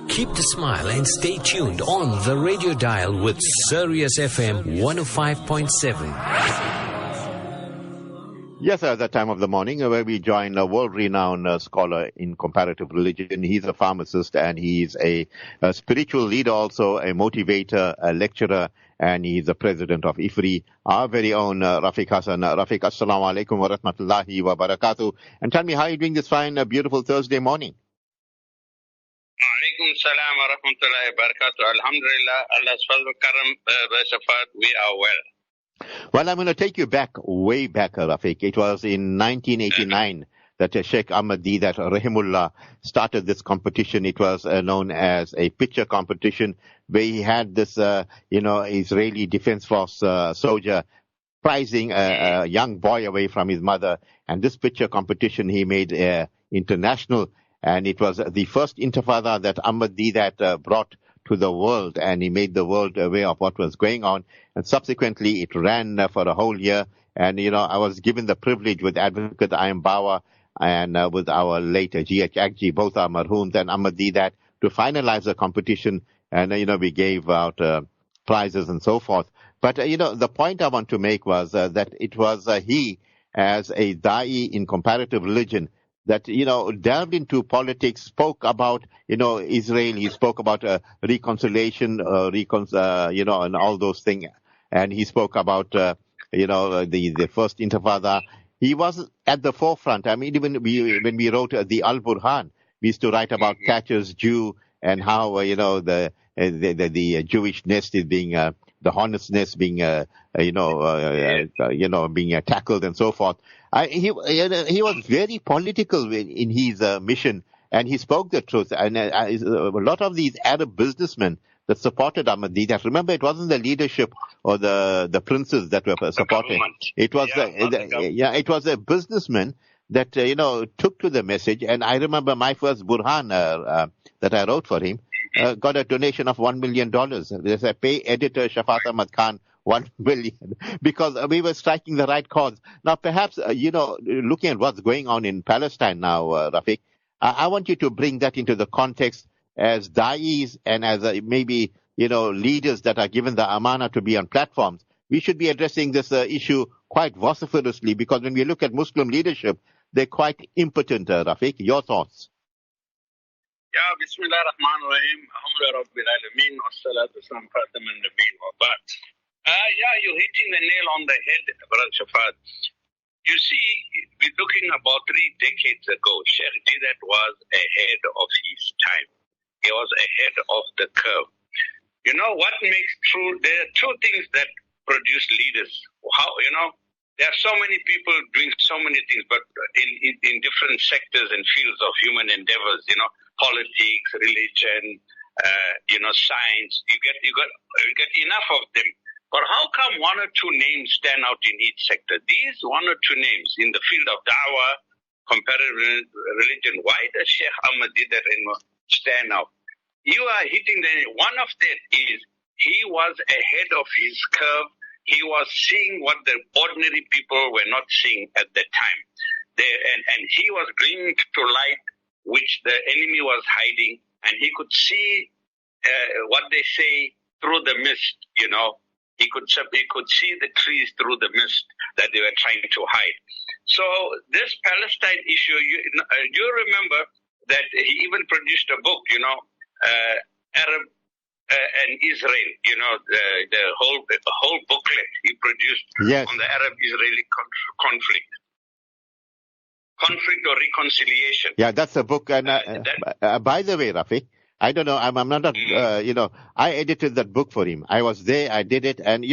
Keep the smile and stay tuned on the radio dial with Sirius FM 105.7. Yes, at that time of the morning where we join a world-renowned scholar in comparative religion. He's a pharmacist and he's a spiritual leader, also a motivator, a lecturer, and he's the president of IFRI, our very own Rafeek Hassen. Rafeek, assalamu alaikum wa rahmatullahi wa barakatuh. And tell me, how are you doing this fine, beautiful Thursday morning? Alaikum salam wa rahmatullahi wa barakatuh. Alhamdulillah, Allah's fazl karam, we are well. Well, I'm going to take you back, way back, Rafeek. It was in 1989 that Sheikh Ahmad Deedat Rahimullah started this competition. It was known as a picture competition where he had this, Israeli Defense Force soldier prizing a young boy away from his mother. And this picture competition he made international. And it was the first intifada that Ahmad Deedat brought to the world, and he made the world aware of what was going on. And subsequently, it ran for a whole year. And, I was given the privilege with Advocate Ayam Bawa and with our late G.H. Agji, both are marhooms, and Ahmad Deedat, to finalize the competition. And, we gave out prizes and so forth. But, the point I want to make was that it was he, as a da'i in comparative religion, that, delved into politics, spoke about, Israel. He spoke about reconciliation, and all those things. And he spoke about, the first intifada. He was at the forefront. I mean, even when we wrote the Al-Burhan, we used to write about Thatcher's Jew and how, the Jewish nest is being, the honest nest being, being tackled and so forth. He was very political in his mission, and he spoke the truth. And a lot of these Arab businessmen that supported Ahmad Deedat, remember, it wasn't the leadership or the princes that were supporting. It was it was a businessman that took to the message. And I remember my first Burhan that I wrote for him got a donation of $1 million. There's a pay editor Shafat Ahmad Khan $1 million, because we were striking the right cause. Now, perhaps, looking at what's going on in Palestine now, Rafeek, I want you to bring that into the context as da'is and as maybe, leaders that are given the amana to be on platforms. We should be addressing this issue quite vociferously, because when we look at Muslim leadership, they're quite impotent, Rafeek. Your thoughts? Yeah, Bismillah ar-Rahman ar-Rahim, Alhamdulillah Rabbil Alameen, wassalatu wassalam Fatim al-Nabiyyin wa ba'd. You're hitting the nail on the head, Brother Shafat. You see, we're looking about 3 decades ago. Sheikh Deedat was ahead of his time. He was ahead of the curve. You know what makes true? There are 2 things that produce leaders. There are so many people doing so many things, but in different sectors and fields of human endeavors, politics, religion, science. You get enough of them. But how come 1 or 2 names stand out in each sector? These 1 or 2 names in the field of da'wah, comparative religion, why does Sheikh Ahmad Deedat stand out? You are hitting one of them is he was ahead of his curve. He was seeing what the ordinary people were not seeing at the time. And he was bringing to light which the enemy was hiding, and he could see what they say through the mist, He could see the trees through the mist that they were trying to hide. So this Palestine issue, you remember that he even produced a book, Arab and Israel, the whole booklet he produced on the Arab-Israeli conflict. Conflict or reconciliation. Yeah, that's a book. And by the way, Rafeek, I don't know. I'm not. I edited that book for him. I was there. I did it, and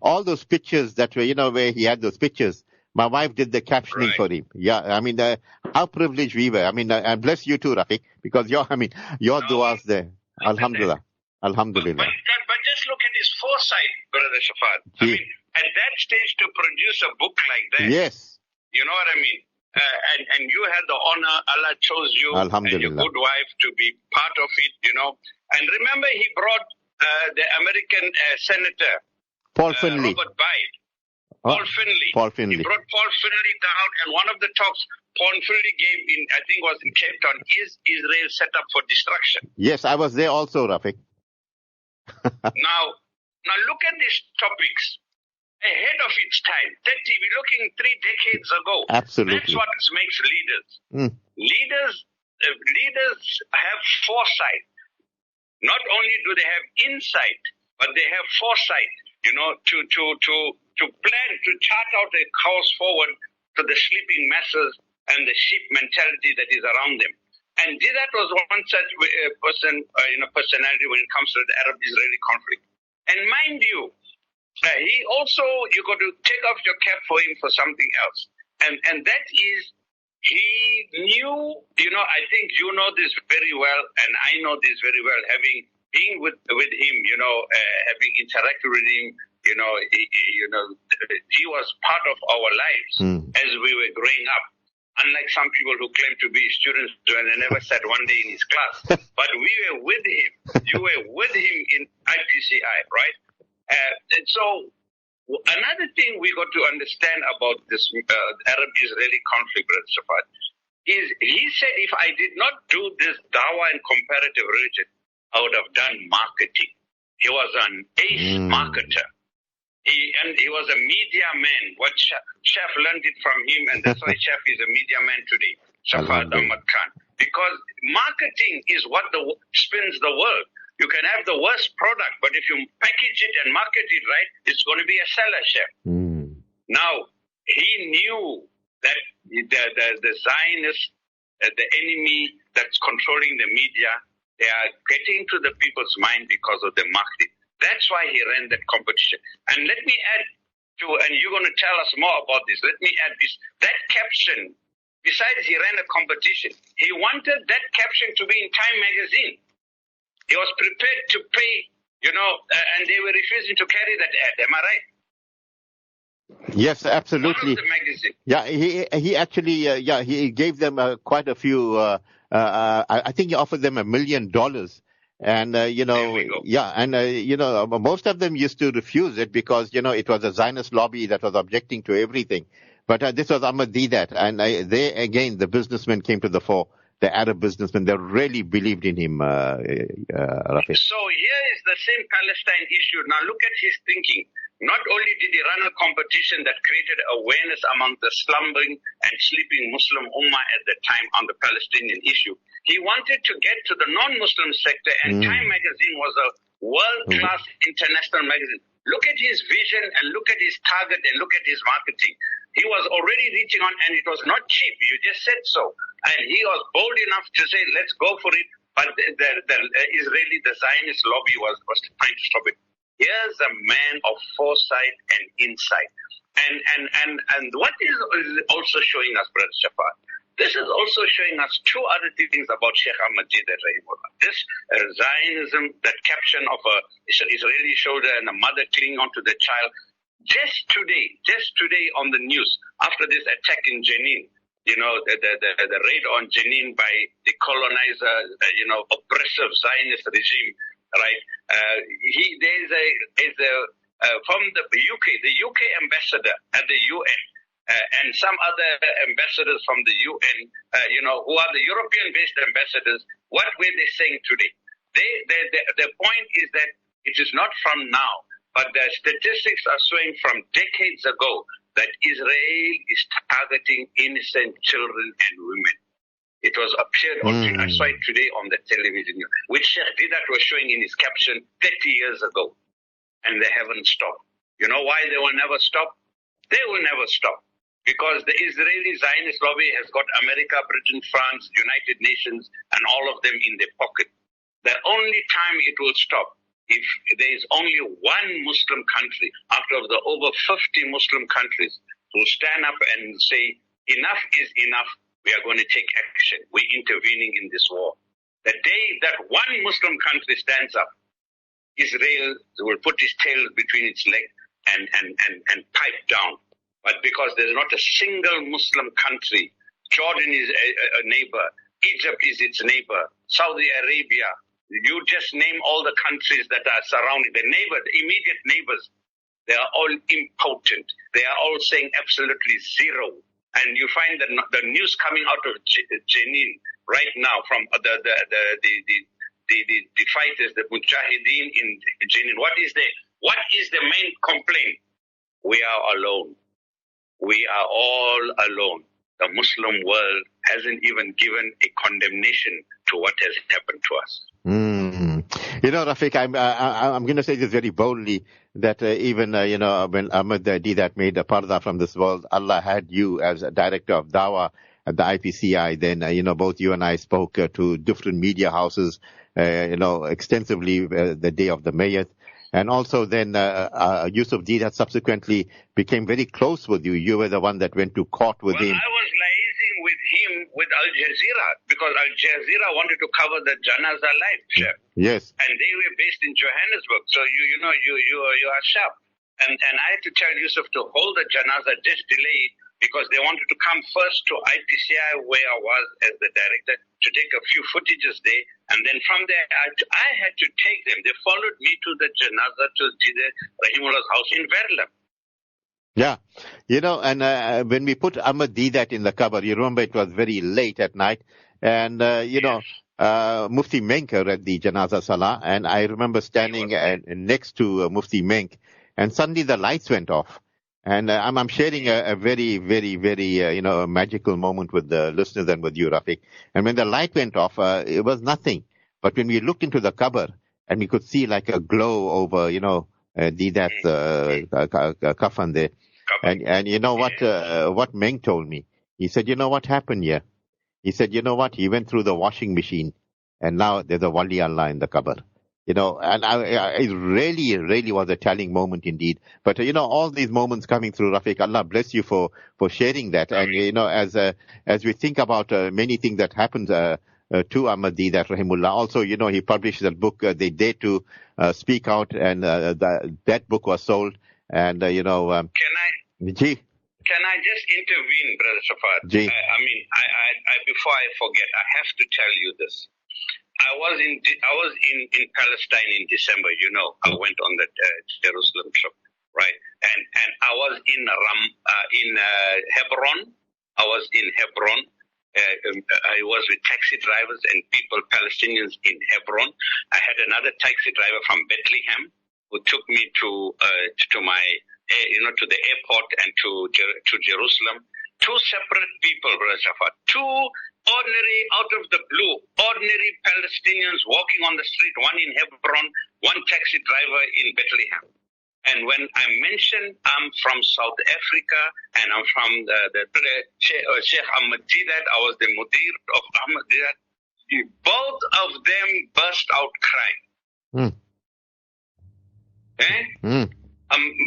all those pictures that were, where he had those pictures. My wife did the captioning for him. Yeah, I mean, how privileged we were. I mean, and bless you too, Rafeek, because your du'as there. Alhamdulillah, Alhamdulillah. But just look at his foresight, Brother Shafat. I mean, at that stage to produce a book like that. Yes. You know what I mean? And you had the honor, Allah chose you and your good wife to be part of it, And remember, he brought the American senator, Paul Finley. Robert Bide. Paul Finley. Paul Finley. He brought Paul Finley down, and one of the talks Paul Finley gave in, I think was in Cape Town, is Israel set up for destruction? Yes, I was there also, Rafeek. Now look at these topics ahead of its time. We're looking 3 decades ago. Absolutely. That's what makes leaders. Leaders have foresight. Not only do they have insight, but they have foresight, to plan, to chart out a course forward to the sleeping masses and the sheep mentality that is around them. And that was one such personality when it comes to the Arab-Israeli conflict. And mind you, he also, you got to take off your cap for him for something else. And that is, he knew, I think you know this very well, and I know this very well, having been with him, having interacted with him, he was part of our lives as we were growing up. Unlike some people who claim to be students and they never sat one day in his class. But we were with him. You were with him in IPCI, right? And so another thing we got to understand about this Arab-Israeli conflict, Brother Shafat, is he said, if I did not do this dawah and comparative religion, I would have done marketing. He was an ace marketer. He was a media man. What Chef learned it from him, and that's why Chef is a media man today, Shafat Ahmad Khan. Because marketing is what spins the world. You can have the worst product, but if you package it and market it right, it's going to be a seller, Chef. Now, he knew that the Zionists, the enemy that's controlling the media, they are getting to the people's mind because of the marketing. That's why he ran that competition. And let me add and you're going to tell us more about this, let me add this. That caption, besides he ran a competition, he wanted that caption to be in Time magazine. He was prepared to pay, and they were refusing to carry that ad. Am I right? Yes, absolutely. One of the magazine. Yeah, he actually, he gave them quite a few, I think he offered them $1 million. And, most of them used to refuse it because, it was a Zionist lobby that was objecting to everything. But this was Ahmad Didat. And the businessmen came to the fore, the Arab businessmen. They really believed in him, Rafeek. So here is the same Palestine issue. Now look at his thinking. Not only did he run a competition that created awareness among the slumbering and sleeping Muslim Ummah at the time on the Palestinian issue, he wanted to get to the non-Muslim sector, and Time magazine was a world-class international magazine. Look at his vision and look at his target and look at his marketing. He was already reaching on, and it was not cheap. You just said so. And he was bold enough to say, let's go for it. But the Israeli, the Zionist lobby was trying to stop it. Here's a man of foresight and insight. And what is also showing us, Brother Shafat, this is also showing us two other things about Sheikh Ahmad Didat Rahimullah. This Zionism, that caption of a Israeli shoulder and a mother clinging onto the child. Just today on the news, after this attack in Jenin, the raid on Jenin by the colonizer, oppressive Zionist regime, right? From the UK ambassador at the UN, and some other ambassadors from the UN, who are the European-based ambassadors. What were they saying today? The point is that it is not from now, but the statistics are showing from decades ago that Israel is targeting innocent children and women. It was appeared I saw it today on the television, which Sheikh Didat was showing in his caption 30 years ago. And they haven't stopped. You know why they will never stop? They will never stop. Because the Israeli Zionist lobby has got America, Britain, France, United Nations, and all of them in their pocket. The only time it will stop, if there is only one Muslim country out of the over 50 Muslim countries who stand up and say, enough is enough, we are going to take action. We're intervening in this war. The day that one Muslim country stands up, Israel will put its tail between its legs and pipe down. But because there's not a single Muslim country, Jordan is a neighbor, Egypt is its neighbor, Saudi Arabia, you just name all the countries that are surrounding, the immediate neighbors. They are all impotent. They are all saying absolutely zero. And you find the news coming out of Jenin right now from the fighters, the Mujahideen in Jenin. What is the main complaint? We are alone. We are all alone. The Muslim world hasn't even given a condemnation to what has happened to us. You know, Rafeek, I'm going to say this very boldly that even when Ahmed Deedat made a parda from this world, Allah had you as a director of Dawah at the IPCI. Then both you and I spoke to different media houses, extensively the day of the Mayat. And also then Yusuf Deedat subsequently became very close with you. You were the one that went to court with him. I was liaising with him with Al Jazeera because Al Jazeera wanted to cover the Janaza live, Sheikh. Yes. And they were based in Johannesburg. So you are sharp. And I had to tell Yusuf to hold the Janaza, just delay it, because they wanted to come first to IPCI where I was as the director to take a few footages there. And then from there, I had to take them. They followed me to the Janaza to Rahimullah's house in Verulam. Yeah. And when we put Ahmed Deedat in the cover, you remember it was very late at night. And, Mufti Menk read the Janaza Salah. And I remember standing next to Mufti Menk. And suddenly the lights went off. And I'm sharing a very, very, very, magical moment with the listeners and with you, Rafeek. And when the light went off, it was nothing. But when we looked into the cover and we could see like a glow over, Deedat's kafan there. And you know what Meng told me? He said, you know what happened here? He said, you know what? He went through the washing machine and now there's a Wali Allah in the cover. And it really, really was a telling moment indeed. But, all these moments coming through, Rafeek, Allah bless you for sharing that. And, as we think about many things that happened to Ahmed Deedat, Rahimullah, also, he published that book, They Dare to Speak Out, and that book was sold. And, Can I just intervene, Brother Safad? Before I forget, I have to tell you this. I was in Palestine in December. I went on the Jerusalem trip, right? And I was in Hebron. I was in Hebron. I was with taxi drivers and people, Palestinians in Hebron. I had another taxi driver from Bethlehem who took me to my to the airport and to Jerusalem. Two separate people, Brother Shafat. Two ordinary, out of the blue, ordinary Palestinians walking on the street, one in Hebron, one taxi driver in Bethlehem. And when I mentioned I'm from South Africa and I'm from the Sheikh Ahmed Deedat, I was the Mudir of Ahmed Deedat, both of them burst out crying.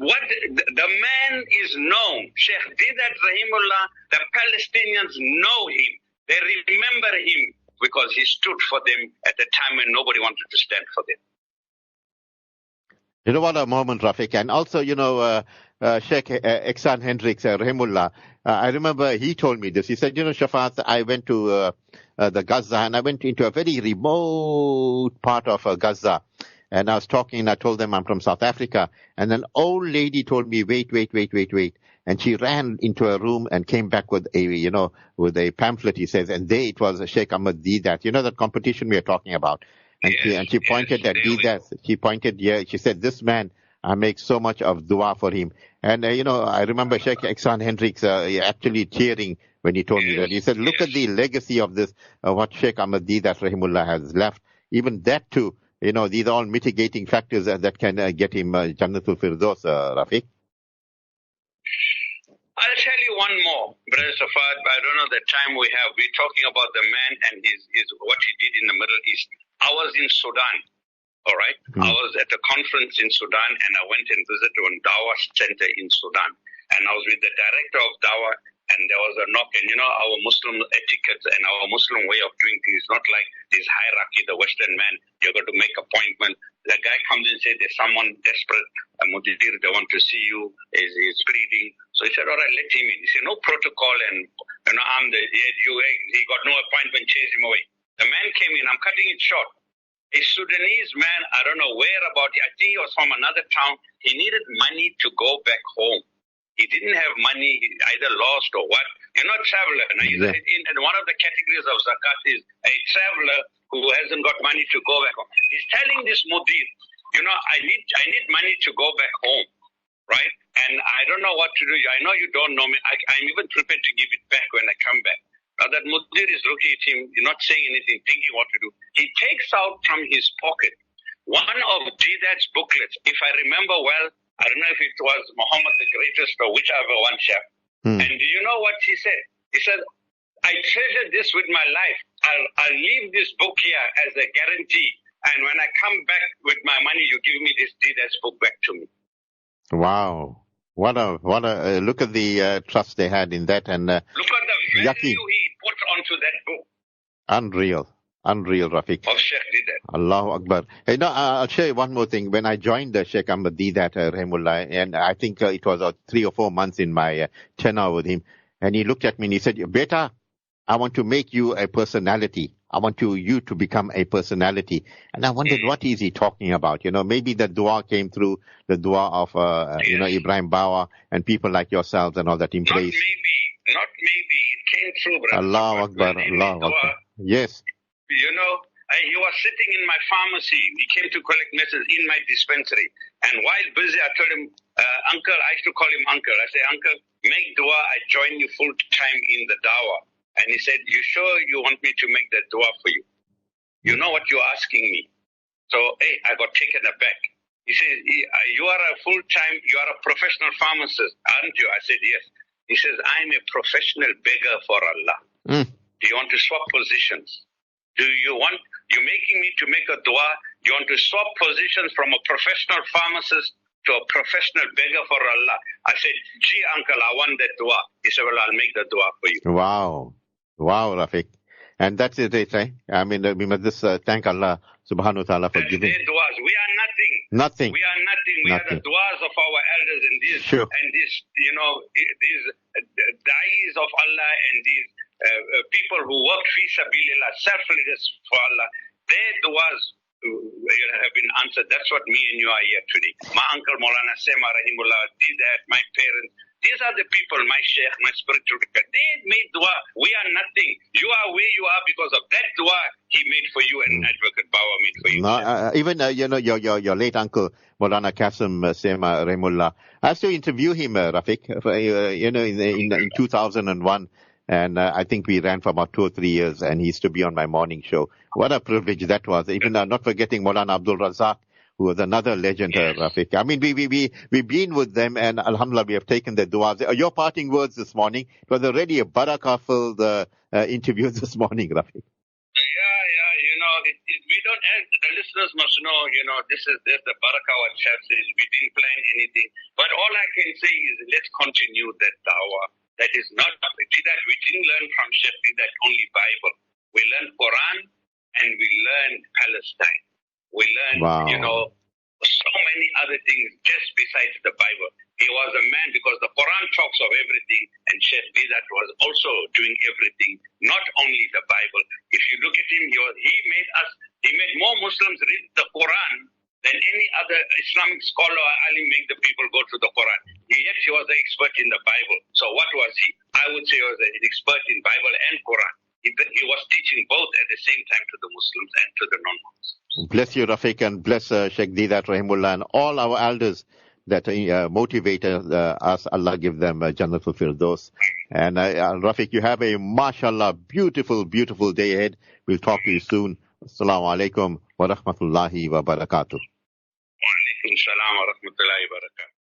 What the man is known, Sheikh Deedat Rahimullah, the Palestinians know him. They remember him because he stood for them at a time when nobody wanted to stand for them. You know what a moment, Rafeek. And also, Sheikh Ihsan Hendricks, Rahimullah, I remember he told me this. He said, Shafat, I went to the Gaza and I went into a very remote part of Gaza. And I was talking and I told them I'm from South Africa. And an old lady told me, wait. And she ran into a room and came back with a pamphlet, he says. And there it was Sheikh Ahmed Deedat. That competition we are talking about. And she pointed at Deedat. She pointed, she said, this man, I make so much of dua for him. And, I remember Sheikh Ihsan Hendricks actually cheering when he told me that. He said, look at the legacy of this, what Sheikh Ahmed Deedat Rahimullah has left. Even that too, these are all mitigating factors that can get him Jannatul Firdaus, Rafeek. I'll tell you one more, Brother Safad. I don't know the time we have. We're talking about the man and his what he did in the Middle East. I was in Sudan, all right? I was at a conference in Sudan, and I went and visited one Dawah center in Sudan. And I was with the director of Dawah, and there was a knock. And our Muslim etiquette and our Muslim way of doing things is not like this hierarchy, the Western man, you're going to make appointment. The guy comes in and says, there's someone desperate, a mudir, they want to see you, is bleeding. So he said, all right, let him in. He said, no protocol, and he got no appointment, chase him away. The man came in, I'm cutting it short. A Sudanese man, I don't know where about, I think he was from another town. He needed money to go back home. He didn't have money, he either lost or what. You're not a traveler. Now, in one of the categories of zakat is a traveler who hasn't got money to go back home. He's telling this mudir, I need money to go back home, right? And I don't know what to do. I know you don't know me. I'm even prepared to give it back when I come back. Now that mudir is looking at him, not saying anything, thinking what to do. He takes out from his pocket one of Didat's booklets. If I remember well, I don't know if it was Muhammad the Greatest or whichever one chap. And do you know what he said? He said, I treasure this with my life. I'll leave this book here as a guarantee. And when I come back with my money, you give me this Didat's book back to me. Wow. What a look at the trust they had in that. And look at the value he put onto that book. Unreal, Rafeek. Of Sheikh Didat. Allahu Akbar. Hey, no, I'll share you one more thing. When I joined Sheikh Ahmad Didat, Rahimullah, and I think it was 3 or 4 months in my tenure with him, and he looked at me and he said, Beta, I want to make you a personality. I want you to become a personality. And I wondered, what is he talking about? Maybe the dua came through, the dua of, Ibrahim Bawa and people like yourselves and all that in place. Not maybe. It came through, brother. Allahu Akbar, Allahu Akbar. Yes. He was sitting in my pharmacy. He came to collect medicine in my dispensary. And while busy, I told him, Uncle, I used to call him Uncle. I say, Uncle, make dua. I join you full time in the dawah. And he said, you sure you want me to make that dua for you? You know what you're asking me. So, I got taken aback. He says, you are a full-time, you are a professional pharmacist, aren't you? I said, yes. He says, I'm a professional beggar for Allah. Do you want to swap positions? You're making me to make a dua. You want to swap positions from a professional pharmacist to a professional beggar for Allah. I said, gee, Uncle, I want that dua. He said, well, I'll make the dua for you. Wow, Rafeek. And that's it, right? I mean, we must just thank Allah subhanahu wa ta'ala for giving. Duas. We are nothing. We are nothing. We are the duas of our elders and these, these da'is of Allah and these people who work fi sabilillah, selfless for Allah. Their duas have been answered. That's what me and you are here today. My uncle Maulana Sema Rahimullah did that. My parents. These are the people, my sheikh, my spiritual guide. They made dua. We are nothing. You are where you are because of that dua he made for you and Advocate Bawa made for you. Even, your late uncle, Maulana Qasim Sema Rahimullah. I have to interview him, Rafeek, in 2001. And I think we ran for about 2 or 3 years, and he used to be on my morning show. What a privilege that was. Even not forgetting Maulana Abdul Razak, who was another legend, Rafeek. I mean, we've been with them, and alhamdulillah, we have taken their du'as. Your parting words this morning, it was already a barakah-filled interview this morning, Rafeek. We don't, the listeners must know, this is the barakah what Sheikh says. We didn't plan anything. But all I can say is let's continue that dawah. That is not, we didn't learn from Sheikh that only Bible. We learned Quran and we learned Palestine. We learned, so many other things just besides the Bible. He was a man because the Quran talks of everything and Sheikh Didat was also doing everything, not only the Bible. If you look at him, he made more Muslims read the Quran than any other Islamic scholar or alim make the people go to the Quran. Yet he was an expert in the Bible. So what was he? I would say he was an expert in Bible and Quran. He was teaching both at the same time to the Muslims and to the non-Muslims. Bless you, Rafeek, and bless Sheikh Didat Rahimullah and all our elders that motivated us. Allah give them Jannatul Firdaus. And Rafeek, you have a mashallah, beautiful, beautiful day ahead. We'll talk to you soon. Assalamu alaikum wa rahmatullahi wa barakatuh. Wa alaikum salam wa rahmatullahi wa barakatuh.